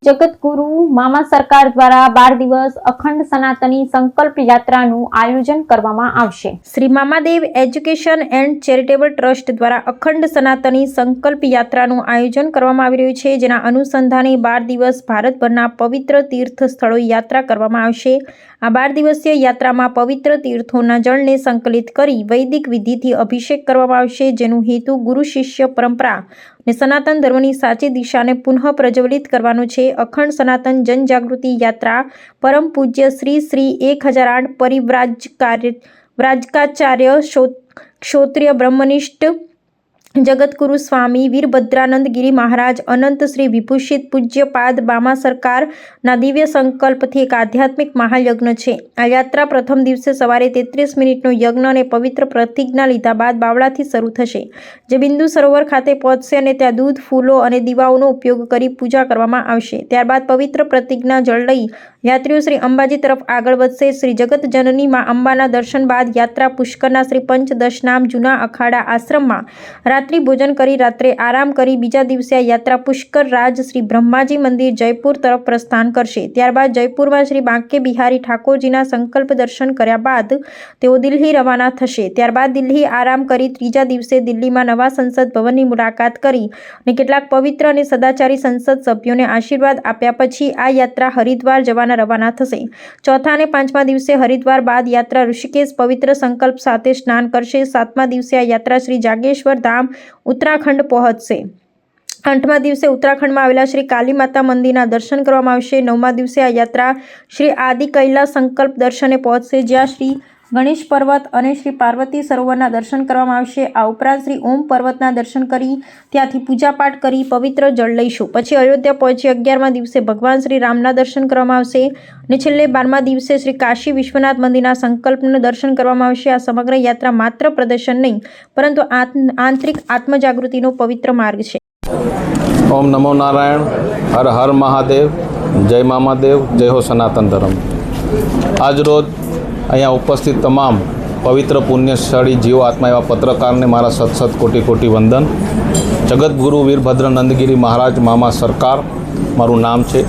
જગતગુરુ મામા સરકાર દ્વારા 12 દિવસ અખંડ સનાતની સંકલ્પ યાત્રાનું આયોજન કરવામાં આવશે। Shri Mamadev education and charitable trust દ્વારા અખંડ સનાતની સંકલ્પ યાત્રાનું આયોજન કરવામાં આવી રહ્યું છે, જેના અનુસંધાને 12 દિવસ ભારતભરના પવિત્ર તીર્થ સ્થળોએ યાત્રા કરવામાં આવશે। આ 12 દિવસીય યાત્રામાં પવિત્ર તીર્થોના જળને સંકલિત કરી વૈદિક વિધિથી અભિષેક કરવામાં આવશે, જેનો હેતુ ગુરુ શિષ્ય પરંપરા અને સનાતન ધર્મની સાચી દિશાને પુનઃ પ્રજ્વલિત કરવાનો છે। અખંડ સનાતન જનજાગૃતિ યાત્રા પરમ પૂજ્ય શ્રી 1008 પરિવ્રાજકાચાર્ય ક્ષોત્રિય બ્રહ્મનિષ્ઠ જગતગુરુ સ્વામી વીરભદ્રાનંદ ગિરી મહારાજ અનંત શ્રી વિભૂષિત પૂજ્યપાદ બામા સરકારના દિવ્ય સંકલ્પથી એક આધ્યાત્મિક મહાયજ્ઞ છે। આ યાત્રા પ્રથમ દિવસે સવારે 33 મિનિટનો યજ્ઞ અને પવિત્ર પ્રતિજ્ઞા લીધા બાદ બાવળાથી શરૂ થશે, જે બિંદુ સરોવર ખાતે પહોંચશે અને ત્યાં દૂધ, ફૂલો અને દીવાઓનો ઉપયોગ કરી પૂજા કરવામાં આવશે। ત્યારબાદ પવિત્ર પ્રતિજ્ઞા જળ લઈ યાત્રીઓ શ્રી અંબાજી તરફ આગળ વધશે। શ્રી જગત જનની માં અંબાના દર્શન બાદ યાત્રા પુષ્કરના શ્રી પંચદશનામ જૂના અખાડા આશ્રમમાં રાત્રિ ભોજન કરી રાત્રે આરામ કરી બીજા દિવસે આ યાત્રા પુષ્કર રાજ શ્રી બ્રહ્માજી મંદિર જયપુર તરફ પ્રસ્થાન કરશે। ત્યારબાદ જયપુરમાં શ્રી બાંકે બિહારી ઠાકોરજીના સંકલ્પ દર્શન કર્યા બાદ તેઓ દિલ્હી રવાના થશે। ત્યારબાદ દિલ્હી આરામ કરી ત્રીજા દિવસે દિલ્હીમાં નવા સંસદ ભવનની મુલાકાત કરી અને કેટલાક પવિત્ર અને સદાચારી સંસદ સભ્યોને આશીર્વાદ આપ્યા પછી આ યાત્રા હરિદ્વાર જવાના રવાના થશે। ચોથા અને પાંચમા દિવસે હરિદ્વાર બાદ યાત્રા ઋષિકેશ પવિત્ર સંકલ્પ સાથે સ્નાન કરશે। સાતમા દિવસે આ યાત્રા શ્રી જાગેશ્વર ધામ ઉત્તરાખંડ પહોંચશે। 8મા દિવસે ઉત્તરાખંડમાં આવેલા શ્રી કાલી માતા મંદિરના દર્શન કરવામાં આવશે। 9મા દિવસે આ યાત્રા શ્રી આદિ કૈલાસ સંકલ્પ દર્શને પહોંચશે, જ્યાં શ્રી ગણેશ પર્વત અને શ્રી પાર્વતી સરોવરના દર્શન કરવામાં આવશે। આ ઉપરાંત શ્રી ઓમ પર્વતના દર્શન કરી ત્યાંથી પૂજાપાઠ કરી પવિત્ર જળ લઈશું। પછી અયોધ્યા પહોંચી 11મા દિવસે ભગવાન શ્રી રામના દર્શન કરવામાં આવશે અને છેલ્લે 12મા દિવસે શ્રી કાશી વિશ્વનાથ મંદિરના સંકલ્પનું દર્શન કરવામાં આવશે। આ સમગ્ર યાત્રા માત્ર પ્રદર્શન નહીં, પરંતુ આંતરિક આત્મજાગૃતિનો પવિત્ર માર્ગ છે। ओम नमो नारायण, हर हर महादेव, जय मामादेव, जय हो सनातन धर्म। आज रोज અહીંયા ઉપસ્થિત તમામ પવિત્ર પુણ્યશાળી જીવ આત્મા એવા પત્રકારને મારા સત કોટી કોટી વંદન। જગતગુરુ વીરભદ્ર નંદગીરી મહારાજ મામા સરકાર મારું નામ છે।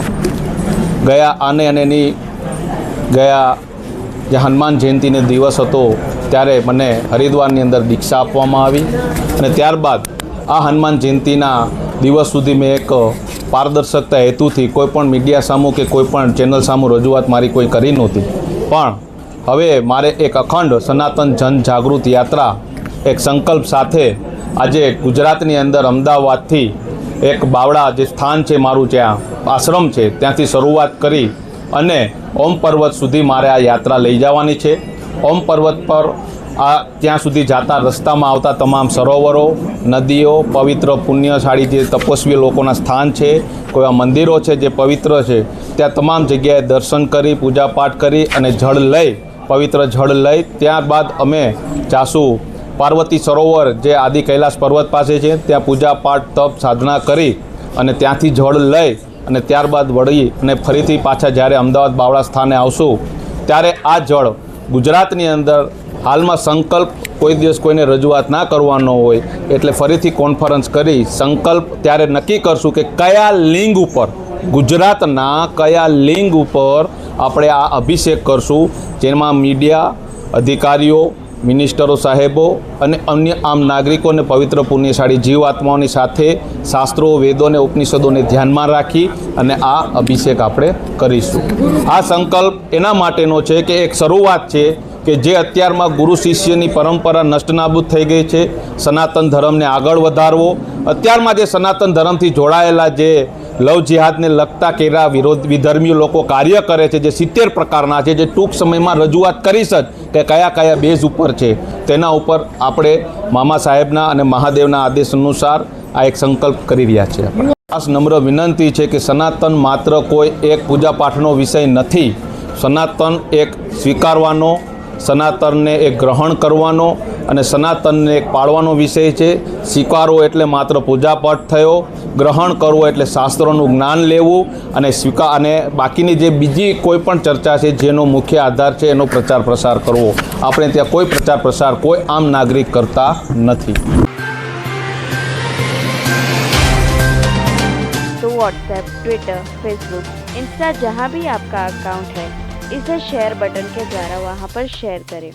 ગયા જે હનુમાન જયંતિનો દિવસ હતો ત્યારે મને હરિદ્વારની અંદર દીક્ષા આપવામાં આવી અને ત્યારબાદ આ હનુમાન જયંતિના દિવસ સુધી મેં એક પારદર્શકતા હેતુથી કોઈપણ મીડિયા સામું કે કોઈપણ ચેનલ સામું રજૂઆત મારી કોઈ કરી નહોતી, પણ હવે મારે એક અખંડ સનાતન જનજાગૃત યાત્રા એક સંકલ્પ સાથે આજે ગુજરાતની અંદર અમદાવાદથી એક બાવળા જે સ્થાન છે મારું, જ્યાં આશ્રમ છે, ત્યાંથી શરૂઆત કરી અને ઓમ પર્વત સુધી મારે આ યાત્રા લઈ જવાની છે। ઓમ પર્વત પર ત્યાં સુધી જતા રસ્તામાં આવતા તમામ સરોવરો, નદીઓ, પવિત્ર પુણ્યશાળી જે તપસ્વી લોકોના સ્થાન છે, કોઈ આ મંદિરો છે જે પવિત્ર છે, ત્યાં તમામ જગ્યાએ દર્શન કરી પૂજાપાઠ કરી અને જળ લઈ પવિત્ર જળ લઈ ત્યારબાદ અમે જાશું પાર્વતી સરોવર જે આદિ કૈલાસ પર્વત પાસે છે, ત્યાં પૂજાપાઠ તપ સાધના કરી અને ત્યાંથી જળ લઈ અને ત્યારબાદ વળી અને ફરીથી પાછા જ્યારે અમદાવાદ બાવળા સ્થાને આવશું ત્યારે આ જળ ગુજરાતની અંદર હાલમાં સંકલ્પ કોઈ દિવસ કોઈને રજૂઆત ના કરવાનો હોય એટલે ફરીથી કોન્ફરન્સ કરી સંકલ્પ ત્યારે નક્કી કરશું કે કયા લિંગ ઉપર, ગુજરાતના કયા લિંગ ઉપર આપણે આ અભિષેક કરશું, જેમાં મીડિયા, અધિકારીઓ, મિનિસ્ટરો સાહેબો અને અન્ય આમ નાગરિકોને પવિત્ર પુણ્યશાળી જીવાત્માઓની સાથે શાસ્ત્રો, વેદો અને ઉપનિષદોને ધ્યાનમાં રાખી અને આ અભિષેક આપણે કરીશું। આ સંકલ્પ એના માટેનો છે કે એક શરૂઆત છે કે જે અત્યારમાં ગુરુ શિષ્યની પરંપરા નષ્ટનાબૂદ થઈ ગઈ છે, સનાતન ધર્મને આગળ વધારવો। અત્યારમાં જે સનાતન ધર્મથી જોડાયેલા જે લવ જિહાદને લગતા કેરા વિધર્મી લોકો કાર્ય કરે છે, જે 70 પ્રકારના છે, જે ટૂંક સમયમાં રજૂઆત કરીશ જ કે કયા કયા બેઝ ઉપર છે, તેના ઉપર આપણે મામા સાહેબના અને મહાદેવના આદેશ અનુસાર આ એક સંકલ્પ કરી રહ્યા છીએ। ખાસ નમ્ર વિનંતી છે કે સનાતન માત્ર કોઈ એક પૂજાપાઠનો વિષય નથી, સનાતન એક સ્વીકારવાનો, સનાતનને એક ગ્રહણ કરવાનો અને સનાતનને એક પાળવાનો વિષય છે। સ્વીકારવો એટલે માત્ર પૂજાપાઠ થયો, ગ્રહણ કરવો એટલે શાસ્ત્રોનું જ્ઞાન લેવું અને અને બાકીની જે બીજી કોઈ પણ ચર્ચા છે જેનો મુખ્ય આધાર છે એનો પ્રચાર પ્રસાર કરવો। આપણે ત્યાં કોઈ પ્રચાર પ્રસાર કોઈ આમ નાગરિક કરતા નથી। व्हाट्सएप, ट्विटर, फेसबुक, इंस्टा जहाँ भी आपका अकाउंट है, इसे शेयर बटन के द्वारा वहाँ पर शेयर करें।